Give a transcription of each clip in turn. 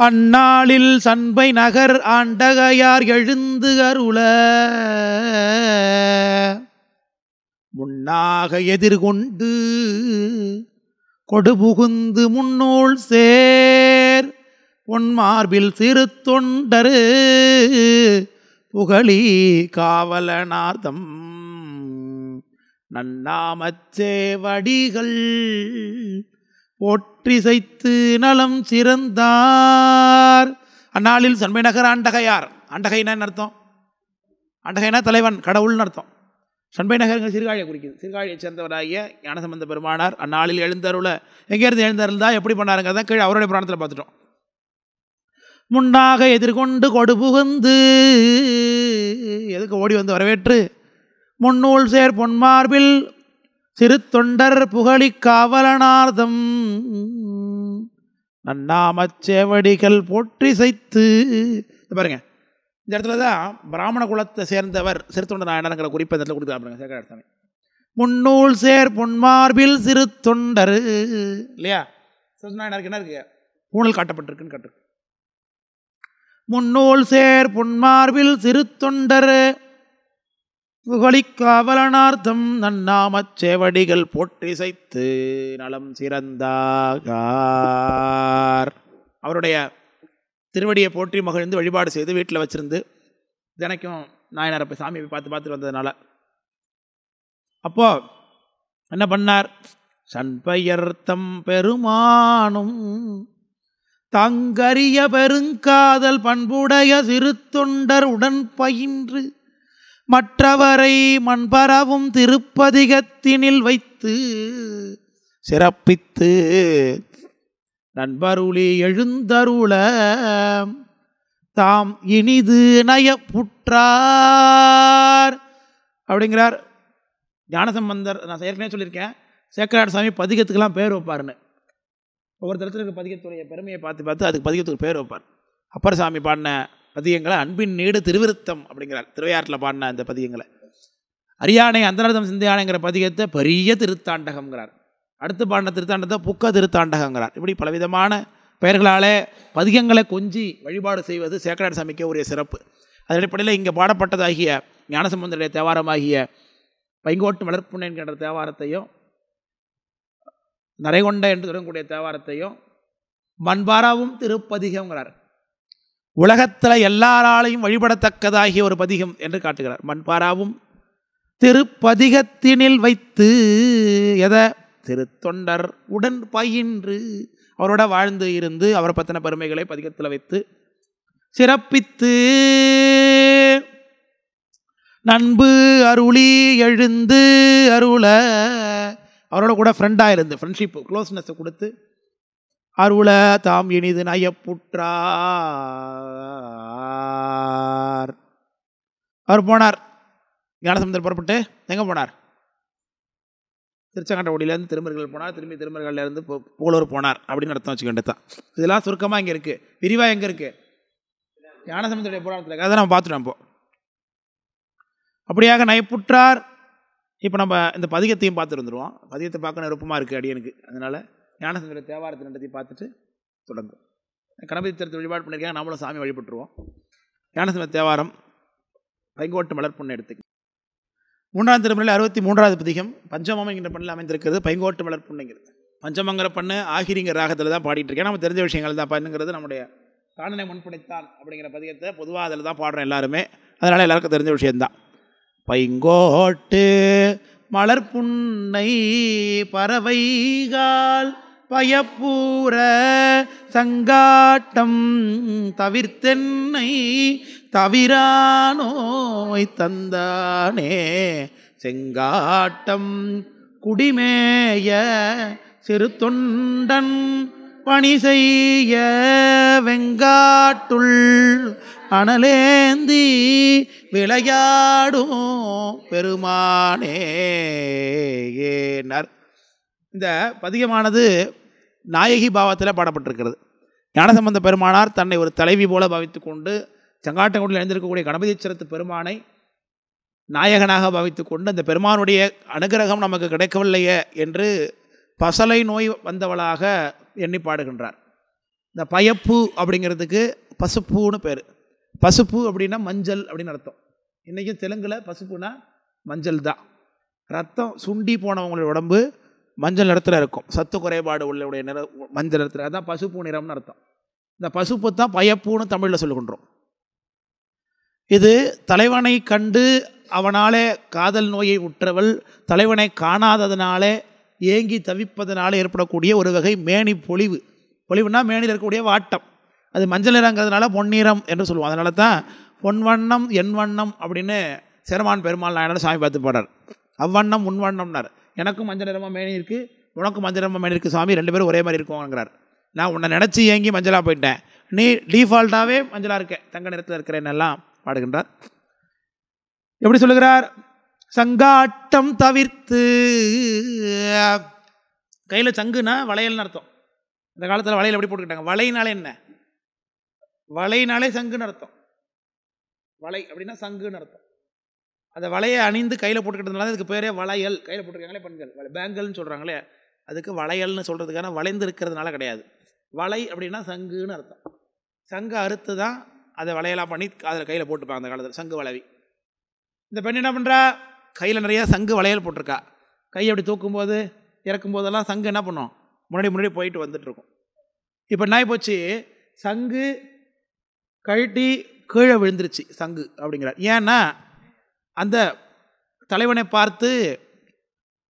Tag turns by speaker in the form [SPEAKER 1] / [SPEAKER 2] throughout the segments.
[SPEAKER 1] அந்நாளில் சண்பை நகர் ஆண்டகையார் எழுந்து அருள முன்னாக எதிர்கொண்டு கொடுபுகுந்து முன்னோள் சேர் பொன்மார்பில் சிறு தொண்டரு புகழி காவலனார்தம் நன்னாமச்சேவடிகள் போற்றிசைத்து நலம் சிறந்தார். அந்நாளில் சண்பை நகர் ஆண்டகையார். ஆண்டகைனா அர்த்தம்? ஆண்டகைனா தலைவன், கடவுள்னு அர்த்தம். சண்பை நகருங்கிற சீர்காழியை குறிக்குது. சீர்காழியை சேர்ந்தவராகிய ஞானசம்பந்த பெருமானார் அந்நாளில் எழுந்தருள எங்கேருந்து எழுந்தருள்தா எப்படி பண்ணாருங்கிறத கீழே அவருடைய புராணத்தில் பார்த்துட்டோம். முன்னாக எதிர்கொண்டு கொடுபுகுந்து, எதுக்கு ஓடி வந்து வரவேற்று, முன்னூல் சேர் பொன்மார்பில் சிறு தொண்டர் புகழி காவலனார்தம் நன்னாமச்சேவடிகள் போற்றிசைத்து. பாருங்க, இந்த இடத்துல தான் பிராமண குலத்தை சேர்ந்தவர் சிறு தொண்டர் நாயனார்ங்கிற குறிப்பை இந்த இடத்துல கொடுக்குறாங்க சேக்கரார். முன்னூல் சேர் பொன்மார்பில் சிறு தொண்டர் இல்லையா? சிறு நாயனாருக்கு என்ன இருக்கு? பூணல் காட்டப்பட்டிருக்குன்னு காட்டுருக்கு. முன்னூல் சேர் பொன்மார்பில் சிறு தொண்டர் புகழிக்காவலனார்த்தம் நன்னாமச்சேவடிகள் போற்றிசைத்து நலம் சிறந்தார். அவருடைய திருவடியை போற்றி மகிழ்ந்து வழிபாடு செய்து வீட்டில் வச்சிருந்து தினைக்கும் நாயனாரை போய் சாமியை பார்த்துட்டு வந்ததுனால அப்போ என்ன பண்ணார்? சண்பையர்த்தம் பெருமானும் தங்கரிய பெருங்காதல் பண்புடைய சிறு தொண்டர் உடன் பயின்று மற்றவரை மண்பரவும் திருப்பதிகத்தினில் வைத்து சிறப்பித்து நண்பருளி எழுந்தருள தாம் இனிது நயப்புற்றார் அப்படிங்கிறார் ஞானசம்பந்தர். நான் ஏற்கனவே சொல்லியிருக்கேன், சேக்கரார் சாமி பதிகத்துக்கெல்லாம் பேர் வைப்பார்னு. ஒவ்வொரு தரத்தில் இருக்க பதிகத்துடைய பெருமையை பார்த்து அதுக்கு பதிகத்துக்கு பேர் வைப்பார். அப்பர் சாமி பாடின பதிகங்களை அன்பின் நீடு திருவிருத்தம் அப்படிங்கிறார். திருவையாற்றில் பாடின அந்த பதிகங்களை. அரியானை அந்தரதம் சிந்தையானைங்கிற பதிகத்தை பெரிய திருத்தாண்டகங்கிறார். அடுத்து பாடின திருத்தாண்டத்தை புக்க திருத்தாண்டகங்கிறார். இப்படி பலவிதமான பெயர்களாலே பதிகங்களை கொஞ்சி வழிபாடு செய்வது சேக்கரார் சாமிக்கே உரிய சிறப்பு. அதன் அடிப்படையில் இங்கே பாடப்பட்டதாகிய ஞானசம்பந்தருடைய தேவாரமாகிய பைங்கோட்டு மலர்ப்புண்ணை என்கின்ற தேவாரத்தையும் நரைகொண்ட என்று தொடங்கக்கூடிய தேவாரத்தையும் மண்பாராவும் திருப்பதிகங்கிறார். உலகத்தில் எல்லாராலையும் வழிபடத்தக்கதாகிய ஒரு பதிகம் என்று காட்டுகிறார். மண்பாராவும் திருப்பதிகத்தினில் வைத்து எதை? திருத்தொண்டர் உடன் பயின்று அவரோட வாழ்ந்து இருந்து அவரை பற்றின பெருமைகளை பதிகத்தில் வைத்து சிறப்பித்து நண்பு அருளி எழுந்து அருள அவரோட கூட ஃப்ரெண்டாக இருந்து ஃப்ரெண்ட்ஷிப் க்ளோஸ்னஸை கொடுத்து அருள தாம் இனிது நயப்புற்றார். அவர் போனார். ஞானசம்பந்தர் புறப்பட்டு எங்கே போனார்? திருச்செங்கோட்டையிலேருந்து திருமருகல் போனார். திரும்பி திருமருகல்லேருந்து புகழூர் போனார் அப்படின்னு அர்த்தம் வச்சுக்கிட்டு தான். இதெல்லாம் சுருக்கமாக இங்கே இருக்குது. விரிவாக எங்கே இருக்குது? ஞானசம்பந்தருடைய புராணத்தில். அதை நம்ம பார்த்துட்டோம். இப்போ அப்படியாக நயப்புற்றார். இப்போ நம்ம இந்த பதிகத்தையும் பார்த்துட்டு வந்துடுவோம். பதிகத்தை பார்க்கணும் விருப்பமாக இருக்குது அடியனுக்கு. அதனால் ஞானசம்பந்தருடைய தேவாரத்தை ரெண்டத்தையும் பார்த்துட்டு தொடங்கும். கணபதி தரத்தை வழிபாடு பண்ணியிருக்காங்க, நம்மளும் சாமி வழிபட்டுருவோம். ஞானசம்பந்த தேவாரம் பைங்கோட்டு மலர்ப்புண்ணை எடுத்துக்க. 3ஆம் திருமுறையில் 63வது பதிகம் பஞ்சமம் என்கிற பண்ணில் அமைந்திருக்கிறது. பைங்கோட்டு மலர்ப்புண்ணைங்கிறது பஞ்சமங்கிற பண்ணு ஆகிரிங்கிற ராகத்தில் தான் பாடிட்டு இருக்கேன். நம்ம தெரிஞ்ச விஷயங்கள் தான் பண்ணுங்கிறது. நம்முடைய காணனை முன்படைத்தான் அப்படிங்கிற பதிகத்தை பொதுவாக அதில் தான் பாடுறோம் எல்லாருமே. அதனால் எல்லாருக்கும் தெரிஞ்ச விஷயந்தான். பைங்கோட்டு மலர்ப்புண்ணை பறவைகால் பயப்பூர சங்காட்டம் தவிர்த்தென்னை தவிரானோய் தந்தானே செங்காட்டம் குடிமேய சிறு தொண்டன் பணி செய்ய வெங்காட்டுள் அனலேந்தி விளையாடும் பெருமானே ஏனர். இந்த பதிகமானது நாயகி பாவத்தில் பாடப்பட்டிருக்கிறது. ஞானசம்பந்த பெருமானார் தன்னை ஒரு தலைவி போல பாவித்து கொண்டு செங்காட்டங்குடியில் எழுந்திருக்கக்கூடிய கணபதீஸ்வரத்து பெருமானை நாயகனாக பாவித்து கொண்டு அந்த பெருமானுடைய அனுகிரகம் நமக்கு கிடைக்கவில்லையே என்று பசலை நோய் வந்தவளாக எண்ணி பாடுகின்றார். இந்த பயப்பு அப்படிங்கிறதுக்கு பசுப்புன்னு பேர். பசுப்பு அப்படின்னா மஞ்சள் அப்படின்னு அர்த்தம். இன்றைக்கும் தெலுங்கில் பசுப்புனா மஞ்சள் தான். ரத்தம் சுண்டி போனவங்களுடைய உடம்பு மஞ்சள் நிறத்தில் இருக்கும். சத்து குறைபாடு உள்ளவுடைய நிறம் மஞ்சள் நிறத்தில், அதுதான் பசுப்பு நிறம்னு அர்த்தம். இந்த பசுப்பு தான் பயப்புன்னு தமிழில் சொல்லுகின்றோம். இது தலைவனை கண்டு அவனாலே காதல் நோயை உற்றவள் தலைவனை காணாததுனாலே ஏங்கி தவிப்பதனால ஏற்படக்கூடிய ஒரு வகை மேனி பொலிவு. பொலிவுனா மேனியில் இருக்கக்கூடிய வாட்டம், அது மஞ்சள் நிறங்கிறதுனால பொன்னிறம் என்று சொல்லுவோம். அதனால தான் பொன்வண்ணம் என் வண்ணம் அப்படின்னு சேரமான் பெருமாள் நாயனார் சாமி பார்த்து பாடுறார். அவ்வண்ணம் உன்வண்ணம்னார். எனக்கும் மஞ்சள் நிறமாக மேனி இருக்குது, உனக்கும் மஞ்சள் நிறமாக மேனி இருக்குது சாமி, ரெண்டு பேரும் ஒரே மாதிரி இருக்குவாங்கிறார். நான் உன்னை நினச்சி ஏங்கி மஞ்சளாக போயிட்டேன், நீ டீஃபால்ட்டாகவே மஞ்சளாக இருக்க, தங்க நிறத்தில் இருக்கிறேன்னெல்லாம் பாடுகின்றார். எப்படி சொல்லுகிறார்? சங்காட்டம் தவிர்த்து, கையில் சங்குனா வளையல்னு அர்த்தம். இந்த காலத்தில் வளையல் எப்படி போட்டுக்கிட்டாங்க? வளைனாலே என்ன? வளைனாலே சங்குன்னு அர்த்தம். வளை அப்படின்னா சங்குன்னு அர்த்தம். அந்த வளையை அணிந்து கையில் போட்டுக்கிட்டதுனால அதுக்கு பேரே வளையல். கையில் போட்டுருக்காங்களே பெண்கள், பேங்கல்னு சொல்கிறாங்களே, அதுக்கு வளையல்னு சொல்கிறதுக்கான வளைந்து இருக்கிறதுனால கிடையாது. வளை அப்படின்னா சங்குன்னு அர்த்தம். சங்கு அறுத்து தான் அதை வளையலாக பண்ணி அதில் கையில் போட்டுப்பாங்க அந்த காலத்தில், சங்கு வளைவி. இந்த பெண் என்ன பண்ணுறா? கையில் நிறையா சங்கு வளையல் போட்டிருக்கா. கையை அப்படி தூக்கும்போது இறக்கும்போதெல்லாம் சங்கு என்ன பண்ணும்? முன்னாடி போயிட்டு வந்துட்டுருக்கும். இப்போ என்ன போச்சு? சங்கு கழட்டி கீழே விழுந்துருச்சு சங்கு அப்படிங்கிறார். ஏன்னா அந்த தலைவனை பார்த்து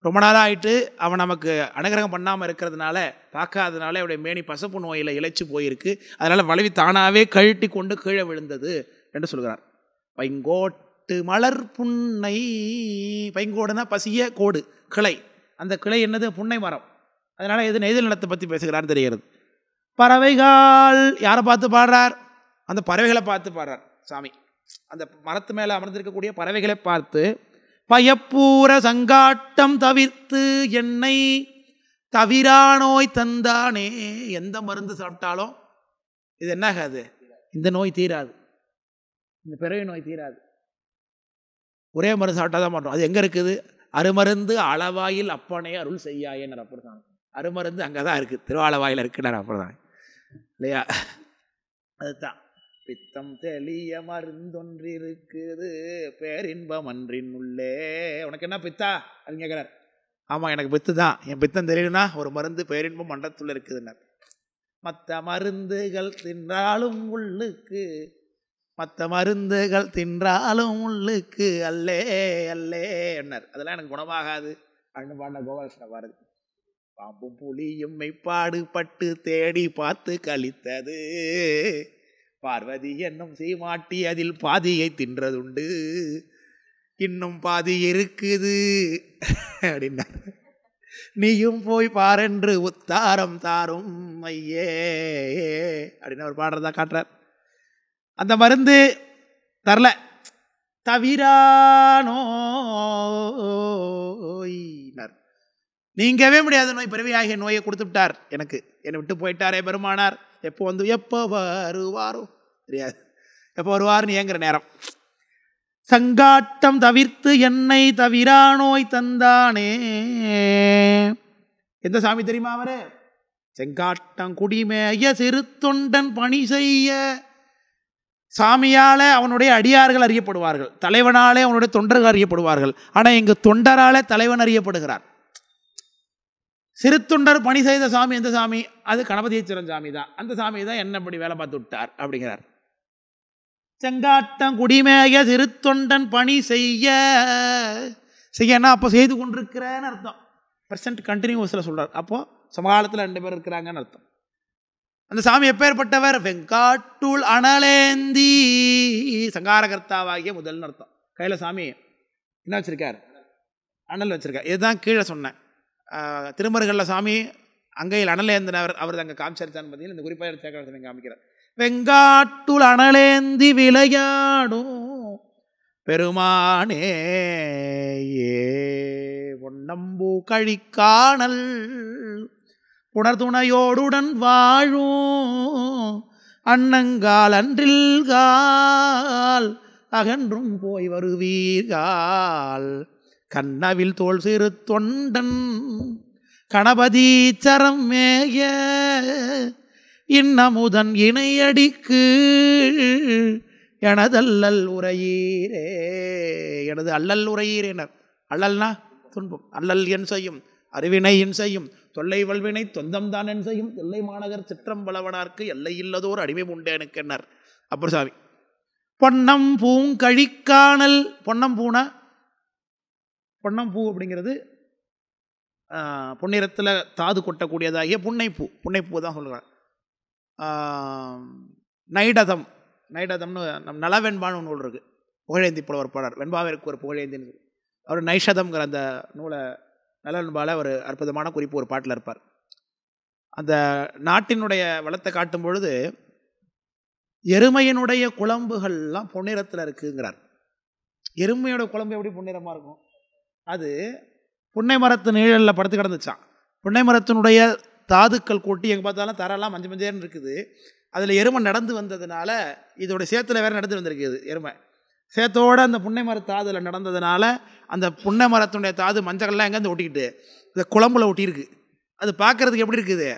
[SPEAKER 1] ரொம்ப நாளாக ஆகிட்டு அவன் நமக்கு அனுகிரகம் பண்ணாமல் இருக்கிறதுனால, பார்க்காததுனால அவருடைய மேனி பசப்பு நோயில் இழைச்சி போயிருக்கு. அதனால் வளைவி தானாகவே கழட்டி கொண்டு கீழே விழுந்தது என்று சொல்கிறார். பைங்கோட்டு மலர் புன்னை, பைங்கோடுனா பசிய கோடு கிளை, அந்த கிளை என்னது? புன்னை மரம். அதனால் எது நெய்தல் நிலத்தை பற்றி பேசுகிறான்னு தெரிகிறது. பறவைகள் யாரை பார்த்து பாடுறார்? அந்த பறவைகளை பார்த்து பாடுறார் சாமி. அந்த மரத்து மேலே அமர்ந்திருக்கக்கூடிய பறவைகளை பார்த்து, பயப்பூர சங்காட்டம் தவிர்த்து என்னை தவிரா நோய் தந்தானே. எந்த மருந்து சாப்பிட்டாலும் இது என்ன ஆகாது? இந்த நோய் தீராது, இந்த பிறவி நோய் தீராது. ஒரே மருந்து சாப்பிட்டா தான் பண்ணுறோம். அது எங்கே இருக்குது? அருமருந்து அளவாயில் அப்பனே அருள் செய்யாயேன்னு அப்படிதான். அருமருந்து அங்கே தான் இருக்குது, திருவாளவாயில் இருக்குன்னார் அப்படிதான் இல்லையா? அதுதான் பித்தம் தெளிய மருந்தொன்று இருக்குது பேரின்பம் அன்றின் உள்ளே. உனக்கு என்ன பித்தா அப்படின்னு கேட்குறார். ஆமாம், எனக்கு பித்து தான். என் பித்தம் தெரியலனா ஒரு மருந்து பேரின்பம் மண்டத்துள்ள இருக்குதுன்னார். மற்ற மருந்துகள் தின்றாலும் உள்ளுக்கு, மற்ற மருந்துகள் தின்றாலும் உள்ளுக்கு அல்லே அல்லே என்னார். அதெல்லாம் எனக்கு குணமாகாது அப்படின்னு பாடின கோபாலகிருஷ்ண பாரதி. பாம்பும் புலியும் மெய்ப்பாடு பட்டு தேடி பார்த்து கழித்தது பார்வதி என்னும் சீமாட்டி அதில் பாதியை தின்றதுண்டு, இன்னும் பாதி இருக்குது அப்படின்னார். நீயும் போய் பாரென்று உத்தாரம் தாரும் ஐயே அப்படின்னு அவர் பாடுறதா காட்டுறார். அந்த மருந்து தரல, தவிரானோ நீங்கவே முடியாத நோய், பிறவியாகிய நோயை கொடுத்து விட்டார் எனக்கு. என்னை விட்டு போயிட்டாரே பெருமானார். எப்போ வந்து எப்போ வருவாரோ தெரியாது, எப்போ வருவார்னு ஏங்குற நேரம். சங்காட்டம் தவிர்த்து என்னை தவிரா நோய் தந்தானே. எந்த சாமி தெரியுமா அவரு? செங்காட்டம் குடிமேய சிறு தொண்டன் பணி செய்ய. சாமியால் அவனுடைய அடியார்கள் அறியப்படுவார்கள், தலைவனாலே அவனுடைய தொண்டர்கள் அறியப்படுவார்கள். ஆனால் இங்கு தொண்டராலே தலைவன் அறியப்படுகிறார். சிறு தொண்டர் பணி செய்த சாமி எந்த சாமி? அது கணபதீஸ்வரன் சாமி தான். அந்த சாமி தான் என்ன இப்படி வேலை பார்த்து விட்டார் அப்படிங்கிறார். செங்காட்டம் குடிமேய சிறு தொண்டன் பணி செய்ய, செய்யனா அப்போ செய்து கொண்டிருக்கிறேன்னு அர்த்தம். ப்ரெசன்ட் கண்டினியூஸில் சொல்கிறார். அப்போது சமகாலத்தில் 2 பேர் இருக்கிறாங்கன்னு அர்த்தம். அந்த சாமி எப்பேற்பட்டவர்? வெங்காட்டுள் அனலேந்தி, சங்காரகர்த்தாவாகிய முதல்னு அர்த்தம். கையில் சாமி என்ன வச்சுருக்கார்? அனல் வச்சுருக்கார். இதுதான் கீழே சொன்னேன். திருமருகளில் சாமி அங்கையில் அனலேந்தினவர், அவர் அங்கே காமிச்சிருச்சான்னு பார்த்தீங்கன்னா இந்த குறிப்பாக சேகரத்தை காமிக்கிறார். வெங்காட்டுள் அனலேந்தி விளையாடும் பெருமானே பொன்னம்பூ கழிக்கானல் புணர்துணையோடுடன் வாழும் அன்னங்கால் அன்றில்கால் அகன்றும் போய் வருவீர்கள் கண்ணவில் தோல் சிறு தொண்டன் கணபதி சரம் மேய இன்னமுதன் இணையடிக்கு எனதல்லல் உரையீரே. எனது அல்லல் உரையீரேனர். அல்லல்னா துன்பம். அல்லல் என் செய்யும் அறிவினை என் செய்யும் தொல்லை வல்வினை தொந்தம் தான் என் செய்யும் எல்லை மாநகர் சிற்றம்பலவனார்க்கு எல்லை இல்லதோர் அடிமை உண்டேனுக்கு என்னார் அப்பர் சாமி. பொன்னம் பூங்கழிக்கானல். பொன்னம் பூனா பொன்னம் பூ அப்படிங்கிறது பொன்னிறத்தில் தாது கொட்டக்கூடியதாகிய புன்னைப்பூ. புன்னைப்பூ தான் சொல்கிறார். நைடதம். நைடதம்னு நம் நலவெண்பான்னு ஒன்று இருக்குது. புகழேந்தி புலவர் பாடர். வெண்பாவிற்கு ஒரு புகழேந்தின்னு அவர் நைஷதம்ங்கிற அந்த நூலை நலவெண்பால ஒரு அற்புதமான குறிப்பு ஒரு பாட்டில் இருப்பார். அந்த நாட்டினுடைய வளத்தை காட்டும் பொழுது எருமையினுடைய குழம்புகள்லாம் பொன்னிறத்தில் இருக்குங்கிறார். எருமையோட குழம்பு எப்படி பொன்னிறமாக இருக்கும்? அது புன்னை மரத்து நிழலில் படுத்து கிடந்துச்சான். புன்னை மரத்தினுடைய தாதுக்கள் கூட்டி எங்கே பார்த்தாலும் தரெல்லாம் மஞ்சள் மஞ்சள்னு இருக்குது. அதில் எருமை நடந்து வந்ததுனால இதோடைய சேத்துல வேறு நடந்து வந்திருக்குது. எருமை சேத்தோடு அந்த புன்னை மரத்து தாதில் நடந்ததுனால அந்த புன்னை மரத்தினுடைய தாது மஞ்சள்லாம் எங்கேருந்து ஒட்டிக்கிட்டு இந்த குழம்புல ஒட்டியிருக்கு. அது பார்க்குறதுக்கு எப்படி இருக்குது?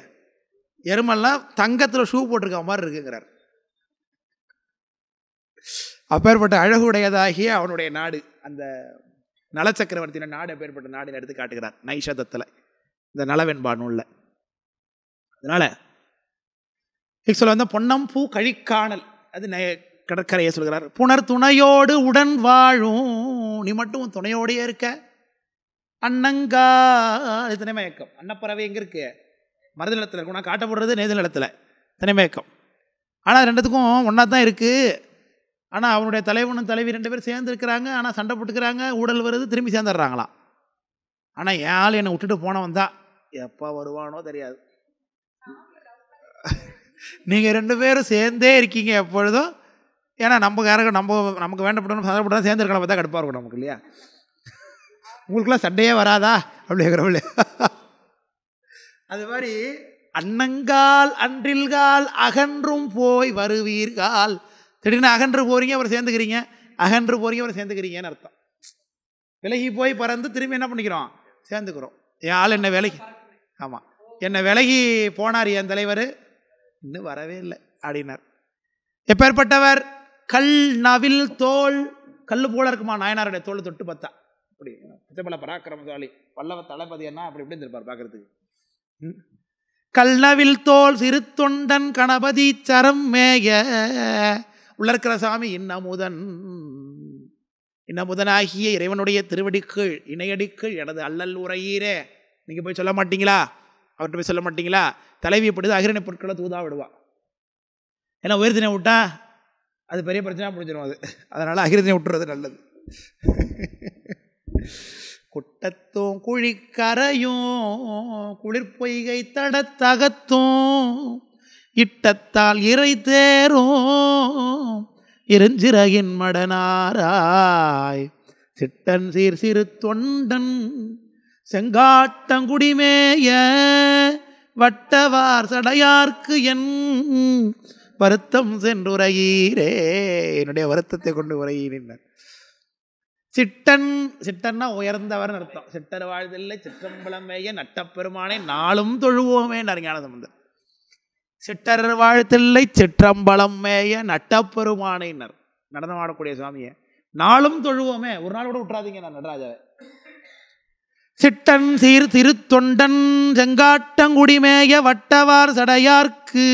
[SPEAKER 1] எருமெல்லாம் தங்கத்தில் ஷூ போட்டிருக்க மாதிரி இருக்குங்கிறார். அப்பேற்பட்ட அழகுடையதாகிய அவனுடைய நாடு அந்த நலச்சக்கரவர்த்தியின் நாடு அப்பேற்பட்ட நாடுன்னு எடுத்து காட்டுகிறார் நைஷதத்தில் இந்த நலவெண்பா நூலில். அதனால் சொல்ல வந்தால் பொன்னம் பூ கழிக்கானல் அது கடற்கரையை சொல்கிறார். புனர் துணையோடு உடன் வாழும். நீ மட்டும் துணையோடையே இருக்க. அன்னங்கா இது தினைமயக்கம். அன்னப்பறவை எங்கே இருக்கு? மருத நிலத்தில் இருக்கும். நான் காட்டப்படுறது நெய்தல் நிலத்தில் தினைமயக்கம். ஆனால் ரெண்டுத்துக்கும் ஒன்றா தான் இருக்குது. ஆனால் அவனுடைய தலைவனும் தலைவி 2 பேர் சேர்ந்து இருக்கிறாங்க. ஆனால் சண்டை போட்டுக்கிறாங்க. ஊடல் வருது, திரும்பி சேர்ந்துடுறாங்களாம். ஆனால் என் ஆள் என்னை விட்டுட்டு போனவன் தான் எப்போ வருவானோ தெரியாது. நீங்கள் 2 பேரும் சேர்ந்தே இருக்கீங்க எப்பொழுதும். ஏன்னா நமக்கு வேண்டப்பட்டவங்க சண்டை சேர்ந்து இருக்கலாம். பார்த்தா கடுப்பாக இருக்கும் நமக்கு இல்லையா? உங்களுக்குலாம் சண்டையே வராதா அப்படி கேட்குறவங்களே. அது மாதிரி அன்னங்கால் அன்றில்கால் அகன்றும் போய் வருவீர்கள். திடீர்னு அகன்று போகிறீங்க, அப்புறம் சேர்ந்துக்கிறீங்க. அகன்று போகிறீங்க, அப்புறம் சேர்ந்துக்கிறீங்கன்னு அர்த்தம். விலகி போய் பறந்து திரும்பி என்ன பண்ணிக்கிறோம்? சேர்ந்துக்கிறோம். என் ஆள் என்ன விலகி, ஆமாம் என்னை விலகி போனார் என் தலைவர், இன்னும் வரவே இல்லை அப்படின்னார். எப்பேற்பட்டவர்? கல் நவில் தோல். கல் போல இருக்குமா நாயனாருடைய தோல் தொட்டு பார்த்தா. அப்படி பச்சைப்பல பராக்கிரமசாலி பல்லவ தளபதி என்ன அப்படி இப்படி இருந்திருப்பார் பார்க்கறதுக்கு. கல்நவில் தோல் சிறு தொண்டன் கணபதி சரம் மேய. உள்ள இருக்கிற சாமி இன்னமுதனாகிய இறைவனுடைய திருவடிக்குள் இணையடிக்குள் எனது அல்லல் உரையீரே. நீங்கள் போய் சொல்ல மாட்டீங்களா? அவர்கிட்ட போய் சொல்ல மாட்டீங்களா? தலைவி படுது அகிரணை பொருட்களை தூதா விடுவா. ஏன்னா உயர்த்தினை விட்டா அது பெரிய பிரச்சனை முடிஞ்சிடும். அதனால் அகிரத்தினை விட்டுறது நல்லது. குட்டத்தும் குழிக்கரையும் குளிர்பொய்கை தடத்தகத்தும் இட்டத்தால் இறை தேரும் இருஞ்சிறகின் மடனாராய் சிட்டன் சீர் சிறு தொண்டன் செங்காட்டங்குடிமேய வட்டவார் சடையார்க்கு என் வருத்தம் சென்றுரையீரே. என்னுடைய வருத்தத்தை கொண்டு உரையீர். சிட்டன்னா உயர்ந்தவர் அர்த்தம். சிட்டர் வாழ்தில்லை சிற்றம்பலமேய நட்டப்பெருமானை நாளும் தொழுவோமே ஞானசம்பந்தர். சிட்டர் வாழ்த்தில்லை சிற்றம்பலம் மேய நட்டப்பெருமானைனர். நடனம் ஆடக்கூடிய சுவாமியை நாளும் தொழுவோமே, ஒரு நாள் கூட விட்டுறாதீங்க. நான் நடராஜாவை. சிட்டன் சீர் திருத்தொண்டன் செங்காட்டங்குடிமேய வட்டவார் சடையார்க்கு.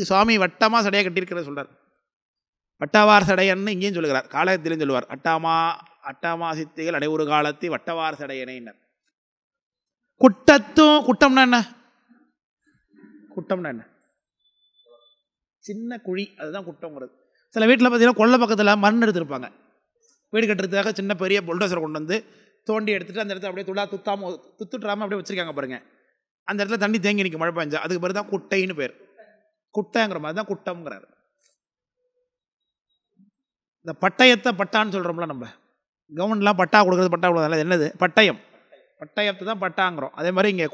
[SPEAKER 1] சுவாமி வட்டமாக சடையாக கட்டியிருக்கிற சொல்கிறார். வட்டவார் சடையன்னு இங்கேயும் சொல்லுகிறார், காலத்திலையும் சொல்லுவார். அட்டாமா சித்திகள் அடைவுறு காலத்தி வட்டவார் சடையனைனர். குட்டம்னா என்ன? குட்டம்னா என்ன? சின்ன குழி, அதுதான் குட்டம்ங்கிறது. சில வீட்டில் பார்த்தீங்கன்னா கொல்லை பக்கத்தில் மண் எடுத்துருப்பாங்க. வீடு கட்டுறதுக்காக சின்ன பெரிய புல்டோசரை கொண்டு வந்து தோண்டி எடுத்துகிட்டு அந்த இடத்துல அப்படியே துத்துட்றாமல் அப்படியே வச்சுருக்காங்க பாருங்கள். அந்த இடத்துல தண்ணி தேங்கி நிற்கும் மழை பெஞ்சா. அதுக்கு பேர் தான் குட்டைன்னு பேர். குட்டைங்கிற மாதிரி தான் குட்டம்ங்கிறார். இந்த பட்டயத்தை பட்டான்னு சொல்கிறோம்ல, நம்ம கவர்மெண்ட்லாம் பட்டா கொடுக்குறது என்னது? பட்டயத்தை தான் பட்டாங்கிறோம். அதே மாதிரி இங்கே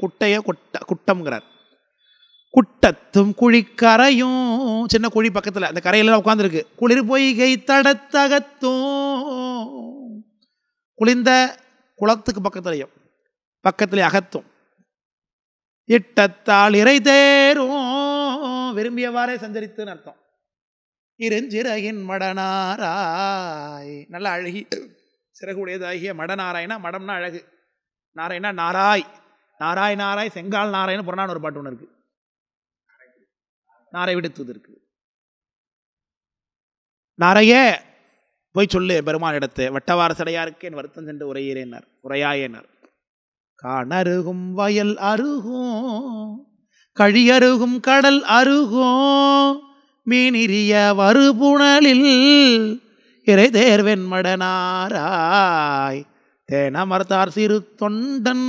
[SPEAKER 1] குட்டம்ங்கிறார். குட்டத்தும் குழிக்கரையும், சின்ன குழி பக்கத்தில் அந்த கரையிலாம் உட்காந்துருக்கு. குளிர் பொய்கை தடத்தகத்தும், குளிர்ந்த குளத்துக்கு பக்கத்துலேயே அகத்தும். இட்டத்தால் இறை தேரும் விரும்பியவாறே சஞ்சரித்துன்னு அர்த்தம். இருஞ்சிறகின் மடனாராய், நல்ல அழகி சிறகுடையதாகிய மடநாராயணா, மடம்னா அழகு, நாராயணா நாராய், நாராய் நாராய் செங்கால் நாராயணன் புறநானூறு ஒரு பாட்டு ஒன்று இருக்குது, நாரை விடுத்துது இருக்குது. நாரையே போய் சொல்லு பெருமான் இடத்து, வட்டவார சடையாருக்கு என் வருத்தம் சென்று உரையேறினார் உரையாயேனார். காணருகும் வயல் அருகும் கழியருகும் கடல் அருகும் மீனிரிய வருபுணலில் இறை தேர்வென் மடனாராய் தேனமர்த்தார் சிறு தொண்டன்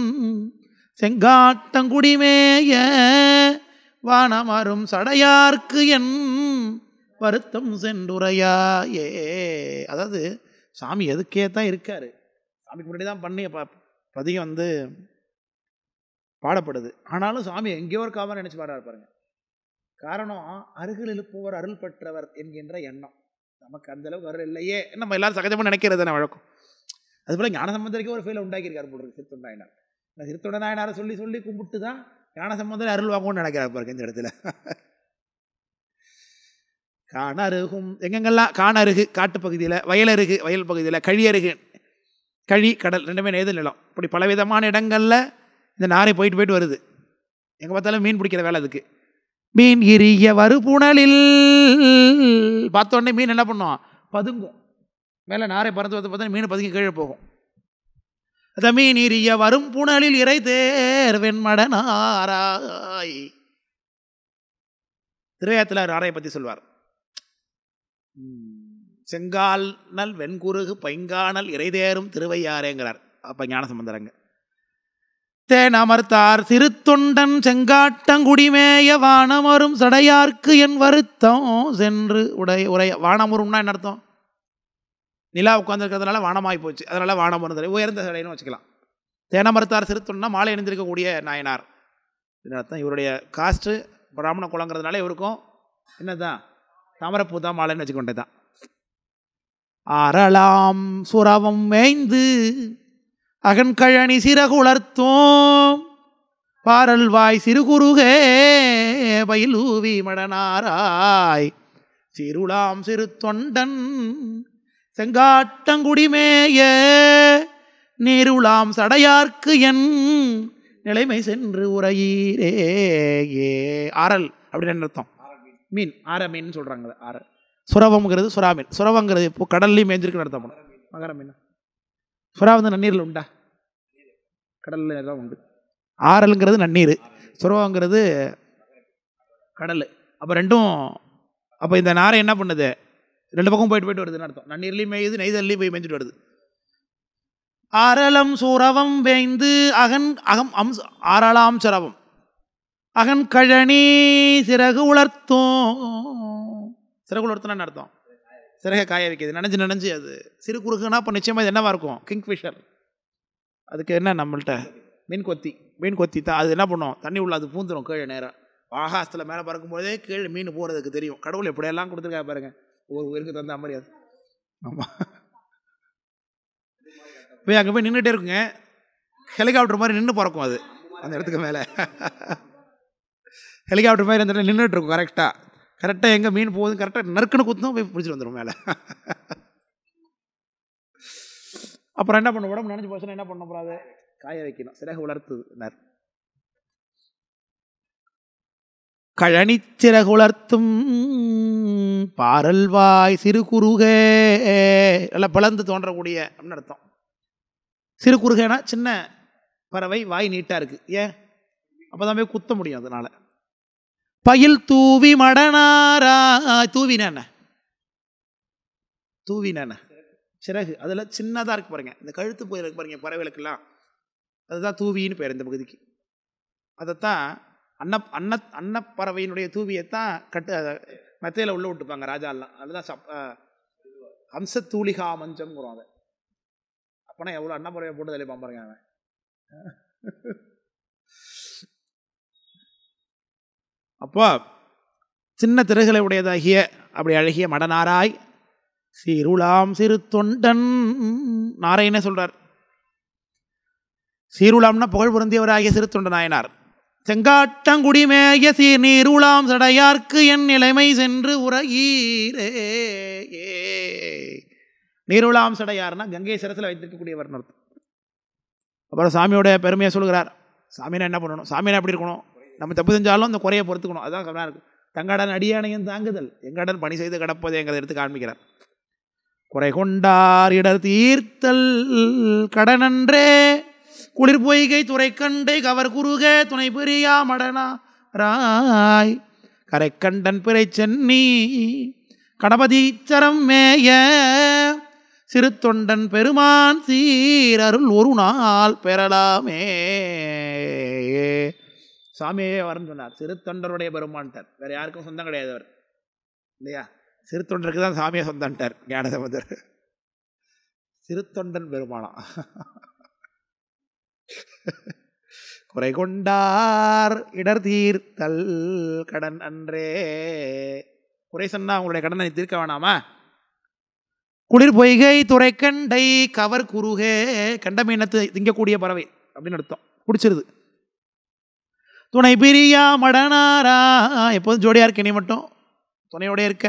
[SPEAKER 1] செங்காட்டங்குடிமேய வானமரும் சடையார்க்கு என் வருத்தம் சென்றுரையாயே. அதாவது சாமி எதுக்கே தான் இருக்காரு, சாமிக்கு முன்னாடி தான் பண்ணி பதிகம் பாடப்படுது. ஆனாலும் சாமி எங்கேயோ ஒரு காவல் நினச்சி பாடுறாரு பாருங்க. காரணம், அருகில் இருப்பவர் அருள் பெற்றவர் என்கின்ற எண்ணம். நமக்கு அந்த அளவுக்கு அருள் இல்லையே, நம்ம எல்லாரும் சகஜமாக நினைக்கிறது தானே வழக்கம். அதுபோல் ஞானசம்பந்தருக்கு ஒரு ஃபெயில் உண்டாக்கியிருக்காரு போடுறது சிறுத்தொண்ட நாயனார். சிறுத்தொண்ட நாயனாரை சொல்லி சொல்லி கும்பிட்டு தான் ஞானசம்பந்தர் அருள் வாங்கும்னு நினைக்கிறார் பாருங்க இந்த இடத்துல. காணருகும் எங்கெங்கெல்லாம் காணருகு காட்டு பகுதியில், வயலருகு வயல் பகுதியில், கழியருகு கழி கடல் ரெண்டுமே நேது நிலம், இப்படி பலவிதமான இடங்களில் இந்த நாரை போயிட்டு போயிட்டு வருது. எங்கே பார்த்தாலும் மீன் பிடிக்கிற வேலை அதுக்கு. மீன் இரிய வருபுணலில் பார்த்தோடனே மீன் என்ன பண்ணும், பதுங்கும். மேலே நாரை பறந்து வந்து பார்த்தா மீன் பதுங்கி கீழே போகும். அத மீன் இரிய வரும் புனலில் இறை தேர்வென் மடனாராய். திருவையாற்றில் நாரையை பற்றி சொல்வார். செங்கால் நல் வெண்குருகு பைங்கானல் இறைதேரும் திருவையாறேங்கிறார். அப்போ ஞானசம்பந்தரங்க தேன் அமர்த்தார் திருத்தொண்டன் செங்காட்டங்குடிமேய வானமரும் சடையார்க்கு என் வருத்தம் சென்று உரைய. வானமரும்னா என்ன அர்த்தம், நிலா உட்காந்துருக்கிறதுனால வானமாகி போச்சு, அதனால வானமரும் சடை உயர்ந்த சடைன்னு வச்சுக்கலாம். தேனமர்த்தார் திருத்தொண்டனா மாலை அணிந்திருக்கக்கூடிய நாயனார் அர்த்தம். இவருடைய காஸ்ட்டு பிராமண குலங்கிறதுனால இவருக்கும் என்னதான் தாமரப்பூ தான் மாலைன்னு வச்சுக்கொண்டே தான். ஆரலாம் சுரவம் மேய்ந்து அகன்கழனி சிறகுளர்த்தோம் பாரல்வாய் சிறுகுருகே பயிலூவி மடனாராய் சிருளாம் சிறு தொண்டன் செங்காட்டங்குடிமேய நீருளாம் சடையார்க்கு என் நிலைமை சென்று உரையீரே. ஏ ஆரல் அப்படின்னு அர்த்தம், மீன் ஆர மீன் சொல்கிறாங்க. ஆர சுரவம்ங்கிறது சுறா மீன், சுரவங்கிறது இப்போ கடல்லையும் மேய்ஞ்சிருக்குன்னு அர்த்தம். மகர மீன் சுறா நன்னீரில் உண்டா, கடலில் தான் உண்டு. ஆரலுங்கிறது நன்னீர், சுரவங்கிறது கடல். அப்போ ரெண்டும், அப்போ இந்த நாரை என்ன பண்ணுது, ரெண்டு பக்கம் போயிட்டு போயிட்டு வருதுன்னு அர்த்தம். நன்னீர்லையும் மேயுது, நெய்தல்லையும் போய் மேய்ஞ்சிட்டு வருது. ஆரலம் சுரவம் வேய்ந்து அகன் அகம் அம்ச ஆரலாம் சுரவம் அகன் கழனி சிறகு உலர்த்தும். சிறகு உலர்த்துனா அர்த்தம் சிறகை காய வைக்கிது, நனைஞ்சு நனைஞ்சு. அது சிறு குறுகுனா இப்போ நிச்சயமாக இது என்னவாக இருக்கும், கிங்ஃபிஷர். அதுக்கு என்ன நம்மள்கிட்ட மீன் கொத்தி தான். அது என்ன பண்ணும், தண்ணி உள்ள அது பூந்துடும் கீழே நேராக. ஆகாசத்தில் மேலே பறக்கும்போதே கீழே மீன் போகிறதுக்கு தெரியும். கடவுள் எப்படியெல்லாம் கொடுத்துருக்கா பாருங்க, ஒரு உயிருக்கு தந்த மாதிரி. அது ஆமாம், போய் அங்கே போய் நின்றுட்டே இருக்குங்க, ஹெலிகாப்டர் மாதிரி நின்று பறக்கும் அது அந்த இடத்துக்கு மேலே. ஹெலிகாப்டர் மாதிரி அந்த இடத்துல நின்றுட்டு இருக்கும். கரெக்டாக எங்கே மீன் போகுது கரெக்டாக நறுக்குன்னு குத்தும் போய் பிடிச்சிட்டு வந்துடும் மேலே. அப்புறம் என்ன பண்ணணும், உடம்பு நினைஞ்சு போச்சுன்னா என்ன பண்ண போறாது, காய வைக்கணும். சிறகு உலர்த்துனார். கழனி சிறகு உலர்த்தும் பாரல்வாய் சிறு குறுகே, நல்லா பிளந்து தோன்றக்கூடிய அப்படின்னு அர்த்தம். சிறு குறுகேனா சின்ன பறவை, வாய் நீட்டாக இருக்குது. ஏன், அப்போ தான் போய் குத்த முடியும். அதனால பயில் தூவி மடனாரா. தூவின சிறகு, அதில் சின்னதாக இருக்கு பாருங்க, இந்த கழுத்து போய் இருக்கு பாருங்க பறவைகளுக்கெல்லாம், அதுதான் தூவின்னு பேர் இந்த பகுதிக்கு. அதைத்தான் அன்னப்பறவையினுடைய தூவியைத்தான் மெத்தையில் உள்ள விட்டுப்பாங்க ராஜாலாம். அதுதான் ஹம்சத்தூளிகா மஞ்சம்ங்கிறோம். அதை அப்போனா எவ்வளோ அன்னப்பறவை போட்டு தள்ளி பாருங்க அவன். அப்போ சின்ன திரைகளை உடையதாகிய அப்படி அழகிய மடனாராய் சீருளாம் சிறு தொண்டன். நாரையனே சொல்றார், சீருளாம்னா புகழ் பொருந்தியவராகிய சிறு தொண்ட நாயனார். செங்காட்டங்குடிமேய சீர் நீருளாம் சடையார்க்கு என் நிலைமை சென்று உரையீரே. நீருளாம் சடையார்னா கங்கை சிரசில் வைத்திருக்கக்கூடியவர் அர்த்தம். அப்புறம் சாமியோட பெருமையை சொல்கிறார். சாமினா என்ன பண்ணணும், சாமினா எப்படி இருக்கணும், நம்ம தப்பு செஞ்சாலும் அந்த குறையை பொறுத்துக்கணும். அதுதான் கவனம் இருக்கு. தங்காடன் அடியானையும் தாங்குதல் எங்காடன் பணி செய்து கிடப்பது எங்களை எடுத்து காண்பிக்கிறார். குறை கொண்டார் இடர் தீர்த்தல் கடனன்றே குளிர் பொய்கை துறை கண்டை கவர் குறுக துணை பெரியா மடனா ராய் கரை கண்டன் பிறை சென்னி கணபதீச்சரம் மேய சிறு தொண்டன் பெருமான் சீரருள் ஒரு நாள் பெறலாமே. சாமியே வரன்னு சொன்னார். சிறு தொண்டருடைய பெருமான்ட்டார். வேற யாருக்கும் சொந்தம் கிடையாது அவர் இல்லையா. சிறு தொண்டருக்கு தான் சாமியை சொந்தன்ட்டார் ஞானசம்பந்தர். சிறு தொண்டன் பெருமானா. குறை கொண்டார் இடர் தீர்த்தல் கடன் அன்றே. குறை சொன்னா அவங்களுடைய கடனை தீர்க்க வேணாமா. குளிர் பொய்கை துறைக்கண்டை கவர் குறுகே, கண்ட மீனத்து திங்கக்கூடிய பறவை அப்படின்னு அர்த்தம், பிடிச்சிருது. துணை பிரியா மடனாரா, எப்போதும் ஜோடியா இருக்க நீ மட்டும் துணையோட இருக்க.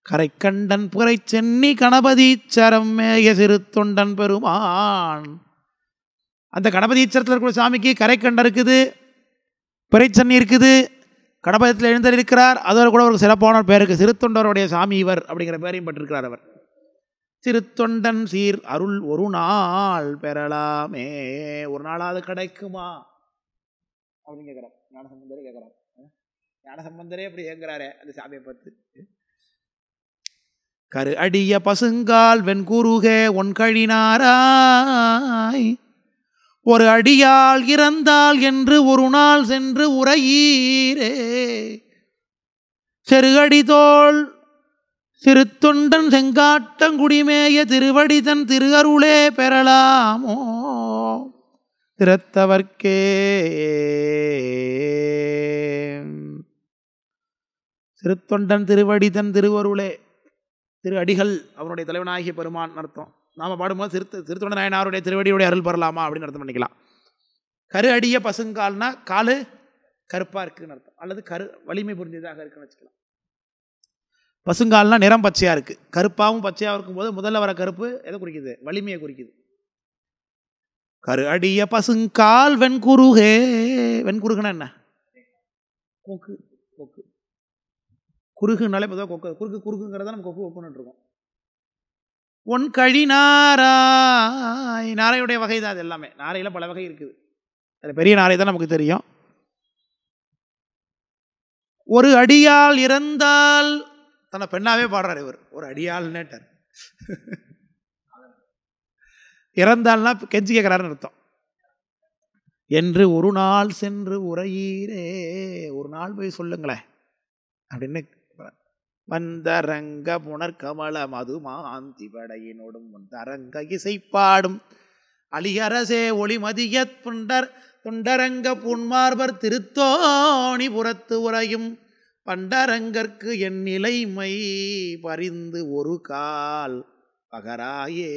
[SPEAKER 1] கரை கண்டன் புரை சென்னி கணபதீச்சரம் மேய சிறு தொண்டன் பெருமான். அந்த கணபதீச்சரத்தில் இருக்கிற சாமிக்கு கரைக்கண்டன் இருக்குது, பிறைச்சன்னி இருக்குது, கணபதத்தில் எழுந்தருளிருக்கிறார். அதோடு கூட ஒரு சிறப்பான பேர் இருக்குது, சிறு தொண்டருடைய சாமி இவர் அப்படிங்கிற பேரையும் பட்டிருக்கிறார் அவர். சிறு தொண்டன் சீர் அருள் ஒரு நாள் பெறலாமே. ஒரு நாளாவது கிடைக்குமா அப்படின்னு கேட்குறார் ஞானசம்பந்தரே கேட்குறார். ஞானசம்பந்தரே அப்படி ஏங்குறாரே அந்த சாமியை பார்த்து. கரு அடிய பசுங்கால் வெண்குருகே ஒன்கழினாராய் ஒரு அடியால் இறந்தால் என்று ஒரு நாள் சென்று உரையீரே. செருகடி தோள் சிறு தொண்டன் செங்காட்டங்குடிமேய திருவடிதன் திரு அருளே பெறலாமோ திறத்தவர்க்கே. சிறுத்தொண்டன் திருவடிதன் திருவருளே, திரு அடிகள் அவனுடைய தலைவனாகிய பெருமான் அர்த்தம். நாம் பாடும்போது சிறுத்தொண்ட நாயனாருடைய திருவடியுடைய அருள் பெறலாமா அப்படின்னு அர்த்தம் பண்ணிக்கலாம். கரு அடிய பசுங்கால்னா காலு கருப்பாக இருக்குன்னு அர்த்தம், அல்லது வலிமை புரிஞ்சதாக இருக்குன்னு வச்சுக்கலாம். பசுங்கால்னா நிறம் பச்சையாக இருக்குது, கருப்பாகவும் பச்சையாக இருக்கும்போது முதல்ல வர கருப்பு எதை குறிக்குது, வலிமையை குறிக்குது. கரு அடிய பசுங்கால் வெண்குருகே, வெண்குருகுன்னா என்ன, கொக்கு. கொக்கு குறுகுனாலே பொதுவாக கொக்கு, குறுக்கு குறுக்குங்கிறத நம்ம கொக்கு கொக்குன்னு இருக்கோம். ஒன் கழி நாராய், நாரையுடைய வகை தான் அது எல்லாமே. நாரையில் பல வகை இருக்குது, அது பெரிய நாரை தான் நமக்கு தெரியும். ஒரு அடியால் இறந்தால், தன்னை பெண்ணாவே பாடுறார் இவர், ஒரு அடியால் நேட்டார். இறந்தால்னா கெஞ்சி கேட்குறாருன்னு அர்த்தம். என்று ஒரு நாள் சென்று உரையீரே, ஒரு நாள் போய் சொல்லுங்களேன் அப்படின்னு. வந்தரங்க புனர்கமல மதுமாந்தி படையினோடும் முந்தரங்க இசைப்பாடும் அலியரசே ஒளிமதியத் புண்டர் துண்டரங்க புன்மார்பர் திருத்தோணி புறத்து உரையும் பண்டரங்கற்கு என் நிலைமை பரிந்து ஒரு கால் பகராயே.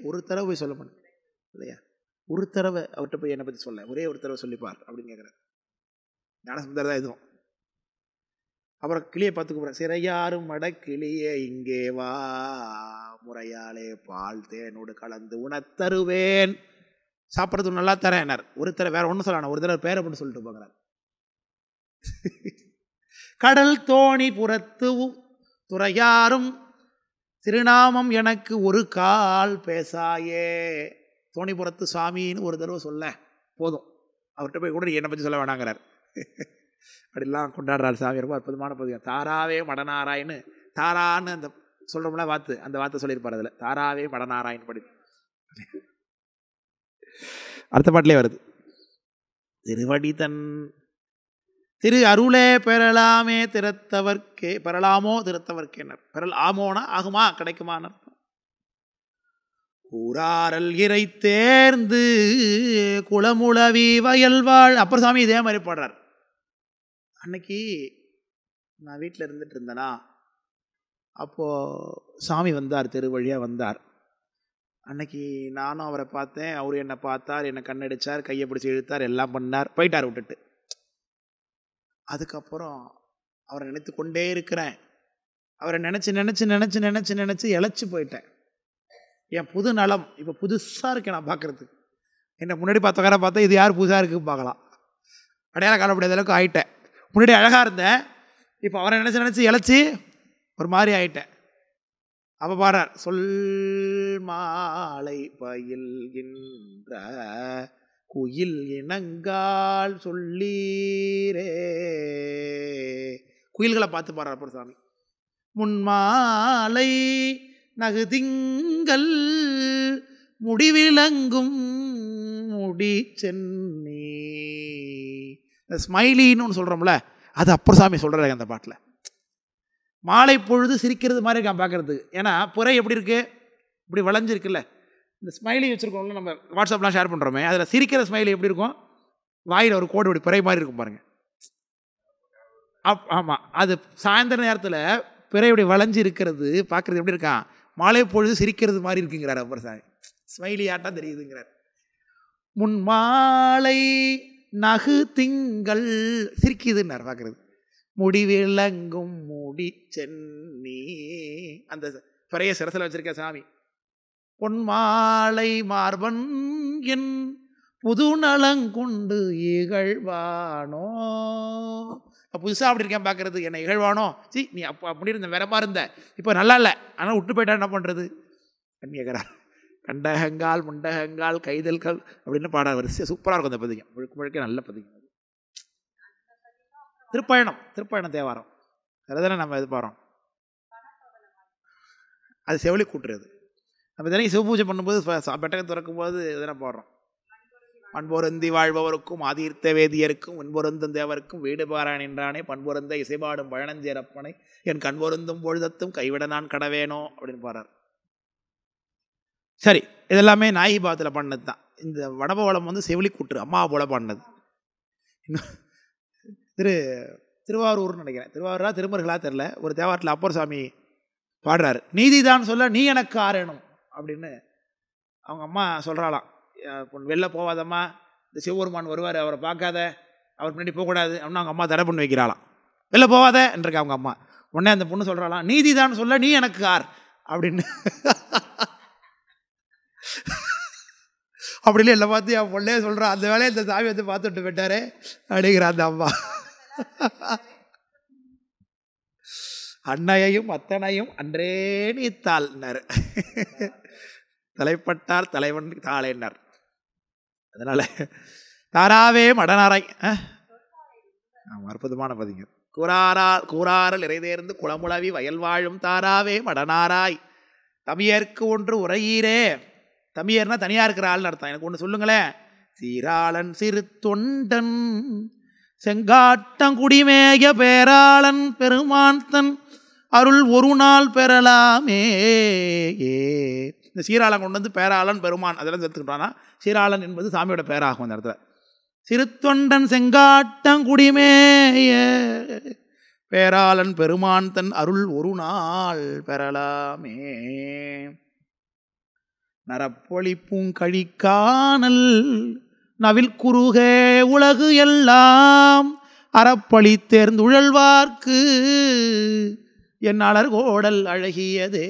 [SPEAKER 1] ஒரு தடவை போய் சொல்ல மாட்டேன் இல்லையா, ஒரு தடவை அவர்கிட்ட போய் என்னை பற்றி சொல்ல, ஒரே ஒரு தடவை சொல்லிப்பார் அப்படின்னு கேட்குறேன். ஞானசம்பந்தர் தான் இதுவும். அப்புறம் கிளியை பார்த்து கூப்பிட்றேன், சிறையாரும் மட கிளியே இங்கே வா, முறையாலே பால் தேனோடு கலந்து உணத்தருவேன், சாப்பிட்றதுக்கு நல்லா தரேன் என்னார். ஒரு தடவை வேற ஒன்றும் சொல்லணும், ஒரு தடவை பேரை போட்டு சொல்லிட்டு போகிறார். கடல் தோணி புறத்து துறையாரும் திருநாமம் எனக்கு ஒரு கால் பேசாயே. தோணிபுரத்து சாமின்னு ஒரு தடவை சொல்ல போதும், அவர்கிட்ட போய் கூட என்னை பற்றி சொல்ல வேணாங்கிறார். அப்படிலாம் கொண்டாடுறாரு சாமி. ரொம்ப அற்புதமான பதிவு. தாராவே மடனாராயின்னு, தாரான்னு அந்த சொல்கிறோம்ல வாத்து, அந்த வார்த்தை சொல்லியிருப்பார் அதில், தாராவே மடனாராயின்னு படி அடுத்த பாட்டிலே வருது. திருவடிதன் திரு அருளே பெறலாமே திறத்தவர்க்கே, பெறலாமோ திறத்தவர்க்கேனர். பெறல் ஆமோனா ஆகுமா கிடைக்குமான அர்த்தம். கூறாரல் இறை தேர்ந்து குளமுளவி வயல்வாழ். அப்புறம் சாமி இதே மாதிரி பாடுறார். அன்னைக்கு நான் வீட்டில் இருந்துட்டு இருந்தேனா, அப்போது சாமி வந்தார், தெரு வழியாக வந்தார். அன்னைக்கு நானும் அவரை பார்த்தேன், அவர் என்னை பார்த்தார், என்னை கண்ணடிச்சார், கையை பிடிச்சி இழுத்தார், எல்லாம் பண்ணார், போயிட்டார் விட்டுட்டு. அதுக்கப்புறம் அவரை நினைத்து கொண்டே இருக்கிறேன். அவரை நினச்சி நினச்சி நினச்சி நினச்சி நினச்சி இழைச்சி போயிட்டேன். என் புது நலம் இப்போ புதுசாக இருக்கேன் நான் பார்க்குறதுக்கு. என்னை முன்னாடி பார்த்தக்கார பார்த்தா இது யார் புதுசாக இருக்குது பார்க்கலாம், அடையாளம் காண முடியாத அளவுக்கு ஆகிட்டேன். முன்னாடி அழகாக இருந்தேன், இப்போ அவரை நினச்சி நினச்சி இழைச்சி ஒரு மாதிரி ஆகிட்டேன். அப்போ பாடுறார், சொல் மாலை பயில்கின்ற குயில் இனங்கால் சொல்லீரே. குயில்களை பார்த்து பாடுறார் அப்பர் சாமி. முன்மாலை நகுதிங்கள் முடிவிலங்கும் முடி சென்னி. இந்த ஸ்மைலின்னு ஒன்று சொல்கிறோம்ல, அது அப்பர் சாமி சொல்கிறாங்க அந்த பாட்டில். மாலை பொழுது சிரிக்கிறது மாதிரி இருக்கான் பார்க்குறதுக்கு. ஏன்னா புரை எப்படி இருக்குது, இப்படி வளைஞ்சிருக்குல்ல. இந்த ஸ்மைலி வச்சுருக்கோம்ல, நம்ம வாட்ஸ்அப்லாம் ஷேர் பண்ணுறோமே, அதில் சிரிக்கிற ஸ்மைலி எப்படி இருக்கும், வாயில் ஒரு கோடு இப்படி புரை மாதிரி இருக்கும் பாருங்கள். ஆமாம், அது சாயந்தர நேரத்தில் பிறை இப்படி வளைஞ்சி இருக்கிறது பார்க்குறது எப்படி இருக்கான், மாலை பொழுது சிரிக்கிறது மாதிரி இருக்குங்கிறார் அப்பர் சாமி. ஸ்மைலி ஆட்டா தெரியுதுங்கிறார். முன் மாலை நகு திங்கள் சிரிக்குதுன்னார் பார்க்குறது. முடிவிலங்கும் முடி சென்னி, அந்த பிறைய சிரசில் வச்சிருக்க சாமி. பொன்மாலை மார்பன் என் புது நலங்கொண்டு இகழ்வானோ. புதுசாக அப்படி இருக்கேன் பார்க்குறது, என்னை இகழ்வானோ. நீ அப்போ அப்படி இருந்த வேறமா இருந்த, இப்போ நல்லா இல்லை, ஆனால் விட்டு போயிட்டா என்ன பண்ணுறது கேட்குறார். கண்டகங்கால் முண்டகங்கால் கைதல்கள் அப்படின்னு பாட வரிசை சூப்பராக இருக்கும் அந்த பதிகம். முழுக்க முழுக்க நல்ல பதிகம். திருப்பயணம் தேவாரம் அதுதானே நம்ம இது பாடுறோம். அது செவிலி கூட்டுறது. நம்ம தினைக்கு சிவபூஜை பண்ணும்போது பெட்டகம் திறக்கும் போது இதனை பாடுறோம். பண்பொருந்தி வாழ்பவருக்கும் ஆதீர்த்த வேதியருக்கும் முன்பொருந்தும் தேவருக்கும் வீடு பாராயண் என்றானே பண்பொருந்த இசைபாடும் பழனஞ்சேரப்பனை என் கண்பொருந்தும் பொழுதத்தும் கைவிட நான் கடவேனோ அப்படின்னு பாடுறார். சரி, இதெல்லாமே நாயகி பாவத்தில் பண்ணது தான். இந்த வடபவளம் வந்து செவிலி கூட்டு அம்மா போல பாடினது. திருவாரூர்னு நினைக்கிறேன், திருவாரூரா திருமருகளா தெரில, ஒரு தேவாரத்தில் அப்பர் சாமி பாடுறாரு. நீதிதான் சொல்ல நீ எனக்கு ஆறணும் அப்படின்னு அவங்க அம்மா சொல்கிறாளாம். வெளில போகாதம்மா, இந்த சிவபெருமான் வருவார், அவரை பார்க்காத, அவர் முன்னாடி போகக்கூடாது அப்படின்னு அவங்க அம்மா தடை பண்ணி வைக்கிறாளாம். வெளில போகாத என்றக்க அவங்க அம்மா. உடனே அந்த பொண்ணு சொல்கிறாளாம், நீதிதான் சொல்ல நீ எனக்கு ஆர் அப்படின்னு. அப்படின்னு இல்லை பார்த்து என் பொண்ணே சொல்கிறான், அந்த வேலையை இந்த சாமி வந்து பார்த்துட்டு போயிட்டாரே அப்படிங்கிற அந்த அம்மா. அன்னையையும் அத்தனையும் அன்றே நீத்தாள்னார், தலைப்பட்டார் தலைவன் தாளேன்னார். அதனால தாராவே மடனாராய் அற்புதமான பதிங்க. கூறாரல் இறைதேர்ந்து குளமுளவி வயல் வாழும் தாராவே மடனாராய் தமியர்க்கு ஒன்று உரையீரே. தமியர்னா தனியாக இருக்கிற ஆள்னு அர்த்தம். எனக்கு ஒன்று சொல்லுங்களேன். சீராளன் சிறு தொண்டன் செங்காட்டங்குடிமேய பேராளன் பெருமான்தன் அருள் ஒரு நாள் பெறலாமே. இந்த சீராளன் கொண்டு வந்து பேராளன் பெருமான் அதெல்லாம் சேர்த்துக்கிட்டானா, சீராளன் என்பது சாமியோட பேராகும் அந்த இடத்துல. சிறுத்தொண்டன் செங்காட்டங்குடிமேய பேராளன் பெருமான் தன் அருள் ஒரு நாள் பெறலாமே. நரப்பொழி பூங்கழிக்கானல் நவில் குறுகே உலகு எல்லாம் அறப்பழி தேர்ந்துழல்வார்க்கு என் அலர்கோடல் அழகியதே.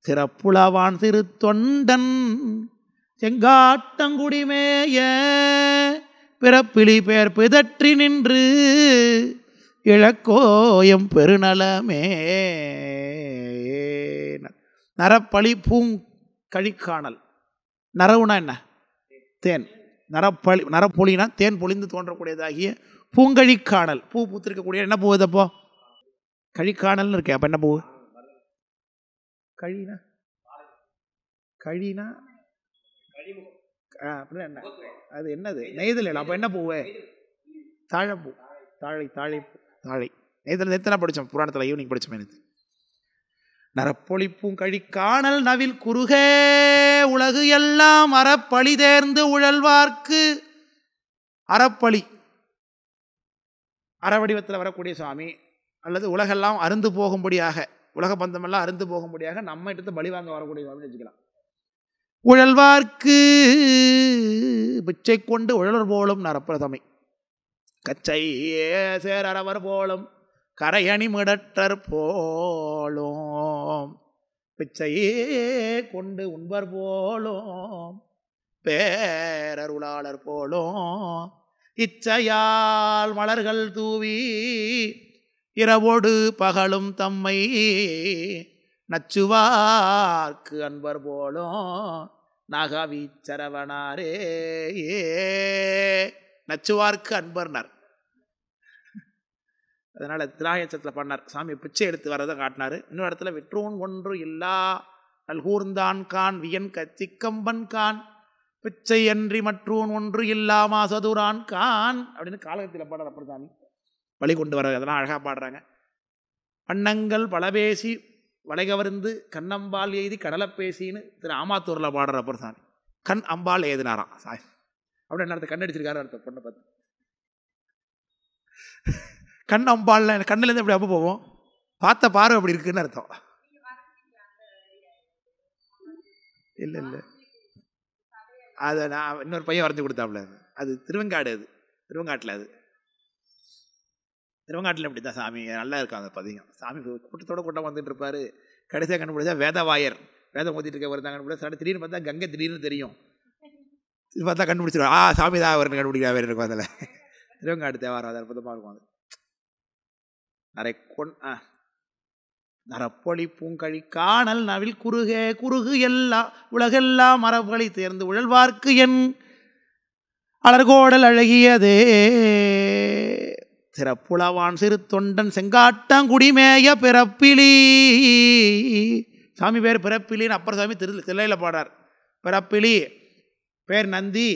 [SPEAKER 1] சிறப்புலவான் சிறு தொண்டன் செங்காட்டங்குடிமேய பிறப்பிலி பேர் பிதற்றி நின்று இழக்கோயம் பெருநலமே. நரப்பழி பூங்கழிக்கானல். நரவுனா என்ன? தேன். நரப்பொழினா தேன் பொழிந்து தோன்றக்கூடியதாகிய பூங்கழிக்கானல். பூ பூத்திருக்கக்கூடிய என்ன பூ இதப்போ? கழிக்கானல்னு இருக்கேன். அப்போ என்ன பூ? கழினா அப்படின்னா என்ன? அது என்னது? நெய்தல். அப்போ என்ன பூவு? தாழப்பூ. தாழை நெய்தல். எத்தனை படித்தோம் புராணத்தில், ஈவினிங் படித்தோம். எனக்கு நரப்பொழிப்பும் கழிக்கானல் நவில் குறுகே உலகு எல்லாம் அறப்பழி தேர்ந்து உழல்வார்க்கு. அறப்பழி அறவடிவத்தில் வரக்கூடிய சுவாமி, அல்லது உலகெல்லாம் அருந்து போகும்படியாக, உலக பந்தமெல்லாம் அருந்து போகும்படியாக நம்ம எடுத்து பலி வாங்க வரக்கூடிய சுவாமின்னு வச்சுக்கலாம். உழல்வார்க்கு பிச்சை கொண்டு உழலர் போலும் நரப்பிரதமை கச்சை சேரவர் போலும் கரையணி மிடற்றர் போலும் பிச்சையே கொண்டு உண்பர் போலும் பேரருளாளர் போலும் இச்சையால் மலர்கள் தூவி இரவோடு பகலும் தம்மை நச்சுவார்க்கு அன்பர் போலும் நகவீச்சரவனாரே நச்சுவார்க்கு அன்பர்னார். அதனால் திராயச்சத்தில் பண்ணார். சாமி பிச்சை எடுத்து வரதை காட்டினார். இன்னொரு இடத்துல விற்றோன் ஒன்று இல்லா நல்கூர்ந்தான் கான் வியன் கச்சிக்கம்பன் கான் பிச்சை அன்றி மற்றோன் ஒன்று இல்லாமா சதுரான் கான் அப்படின்னு காலகத்தில் பாடுற அப்பர் சாமி வழி கொண்டு வர அதெல்லாம் அழகாக பாடுறாங்க. வண்ணங்கள் பலபேசி வளைகவர்ந்து கண்ணம்பால் எய்தி கடலை பேசின்னு திரு ஆமாத்தூரில் பாடுற அப்பர் சாமி கண் அம்பாள் எழுதினாராம் சாய் அப்படின்னு அர்த்தம். கண்ணடிச்சிருக்காரு அர்த்தம். பொண்ணை பார்த்து கண் அம்பாள் கண்ணிலேருந்து எப்படி அப்போ போவோம் பார்த்த பார்வை அப்படி இருக்குன்னு அர்த்தம். இல்லை இல்லை அதை நான் இன்னொரு பையன் வரைஞ்சி கொடுத்தாப்புல. அது திருவெங்காடு. அது திருவெங்காட்டில். அது திருவங்காட்டில் இப்படி தான் சாமி நல்லா இருக்கும் அந்த பதிகம். சாமி கூட்டத்தோட கூட்டம் வந்துட்டு இருப்பார். கடைசியாக கண்டுபிடிச்சா வேதவாயர் வேதம் ஊற்றிட்டு இருக்க வருதாங்க கண்டுபிடிச்சா திடீர்னு பார்த்தா கங்கை திடீர்னு தெரியும். இது பார்த்தா கண்டுபிடிச்சிருவாங்க சாமி தான் அவர்னு கண்டுபிடிக்கிற வேறு இருக்கும். அதில் திருவங்காடு தேவாரம் அது அற்புதமாக இருக்கும். அது நரப்பொழி பூங்கழி காணல் நவில் குறுகே குறுகு எல்லாம் உலகெல்லாம் மரபுகளை தேர்ந்து உழல்வார்க்கு என் அலர்கோடல் அழகியதே சிறப்புளவான் சிறு தொண்டன் செங்காட்டாங்குடிமேய பிறப்பிலி. சாமி பேர் பிறப்பிலின்னு அப்பர் சாமி தில்லையில் பாடுறார். பிறப்பிலி பேர் நந்தி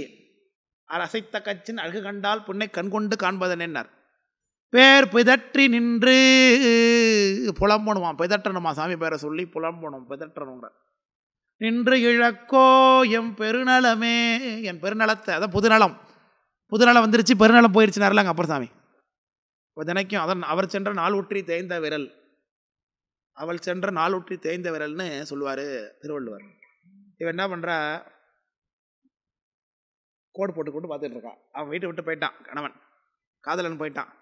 [SPEAKER 1] அசைத்த கச்சின் அழகு கண்டால் புன்னை கண்கொண்டு காண்பதன் என்னார். பேர் பிதற்றி நின்று புலம்பணுமா பிதற்றணுமா சாமி பேரை சொல்லி புலம்பணும் பிதற்றணுங்கிற. நின்று இழக்கோ எம் பெருநலமே என் பெருநலத்தை அதான் புதுநலம் புதுநலம் வந்துருச்சு பெருநலம் போயிடுச்சு நரலாங்க அப்பர் சாமி. இப்போ தினைக்கும் அதான் அவர் சென்ற நாள் ஊற்றி தேய்ந்த விரல் அவள் சென்ற நாள் ஊற்றி தேய்ந்த விரல்னு சொல்லுவார் திருவள்ளுவர். இவன் என்ன பண்ணுறா கோடு போட்டு பார்த்துட்டு இருக்கான். அவன் வீட்டை விட்டு போயிட்டான். கணவன் காதலன் போயிட்டான்.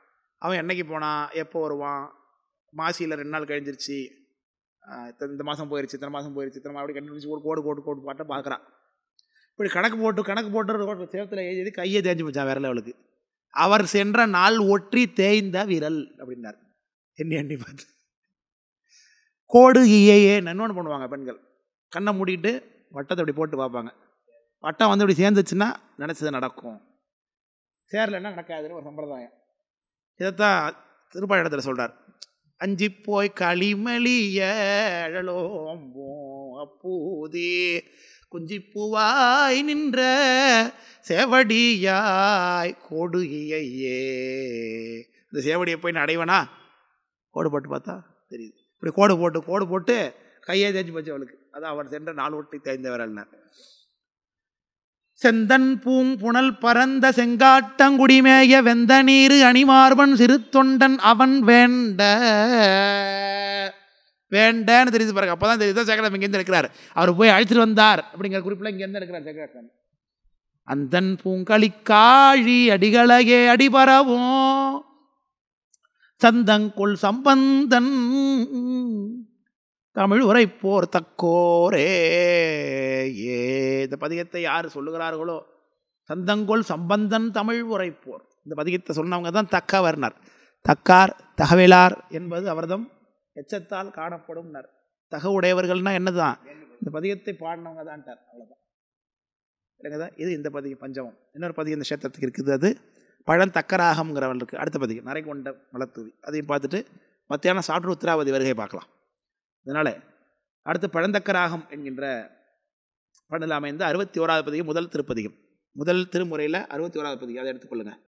[SPEAKER 1] அவன் என்னைக்கு போனான் எப்போ வருவான் மாசியில் 2 நாள் கழிஞ்சிருச்சு இந்த மாதம் போயிடுச்சு இத்தனை மாதம் போயிடுச்சு இத்தனை அப்படி கண்டுபிடிச்சி கோடு பாட்டை பார்க்குறான். இப்படி கணக்கு போட்டு சேவத்தில் எழுதி கையை தேய்ச்சி போச்சான் விரல் அவளுக்கு. அவர் சென்ற நாள் ஒற்றி தேய்ந்த விரல் அப்படின்னார். எண்ணி பார்த்து கோடு ஈயே நன்னொன்று பண்ணுவாங்க பெண்கள். கண்ணை மூடிட்டு வட்டத்தை அப்படி போட்டு பார்ப்பாங்க. வட்டம் வந்து இப்படி சேர்ந்துச்சுன்னா நினச்சது நடக்கும், சேரலைன்னா நடக்காதுன்னு ஒரு சம்பிரதாயம். இதைத்தான் திருப்பாடத்தில் சொல்கிறார். அஞ்சி போய் களிமலியழலோம்போ அப்பூதி குஞ்சிப்பூவாய் நின்ற சேவடியாய் கோடுகியே. இந்த சேவடியை போய் நான் அடைவனா கோடு போட்டு பார்த்தா தெரியுது. இப்படி கோடு போட்டு கையை தேய்ச்சி போச்சு அவளுக்கு. அதான் அவன் சென்ற நாள் ஒட்டி தேய்ந்த வரல்னார். செந்தன் பூங்குணல் பரந்த செங்காட்டங்குடிமேய வெந்த நீரு அணிமார்பன் சிறு தொண்டன் அவன் வேண்டன்னு தெரியுது பாருங்க. அப்போ தான் தெரியுது சேகரம் இங்கேருந்து இருக்கிறார். அவர் போய் அழைச்சிட்டு வந்தார் அப்படிங்கிற குறிப்பில் இங்கேருந்து இருக்கிறார் சேகரம். அந்தன் பூங்களிக்காழி அடிகளையே அடிபரவும் சந்தங்கொள் சம்பந்தன் தமிழ் உரைப்போர் தக்கோரே. இந்த பதிகத்தை யார் சொல்லுகிறார்களோ சந்தங்கொள் சம்பந்தன் தமிழ் உரைப்போர். இந்த பதிகத்தை சொன்னவங்க தான் தக்கவர்னர். தக்கார் தகவலார் என்பது அவர்தம் எச்சத்தால் காணப்படும்னர். தகவுடையவர்கள்னா என்னதான் இந்த பதிகத்தை பாடினவங்க தான்ட்டார். அவ்வளோதான் இல்லைங்கதா. இது இந்த பதிகம் பஞ்சமம். இன்னொரு பதிகம் இந்த கஷேத்திரத்துக்கு இருக்குது. அது பழந்தக்கராகம்ங்கிறவள் இருக்குது. அடுத்த பதிகம் நரை கொண்ட மலத்தூவி. அதையும் பார்த்துட்டு மத்தியானம் சாற்று உத்திராவதி வருகை பார்க்கலாம். அதனால் அடுத்து பழந்தக்கராகம் என்கின்ற பண்ணில் அமைந்த 61வது பதிகம் முதல் திருப்பதிகம். முதல் திருமுறையில் 61வது பதிகம் அதை எடுத்துக்கொள்ளுங்கள்.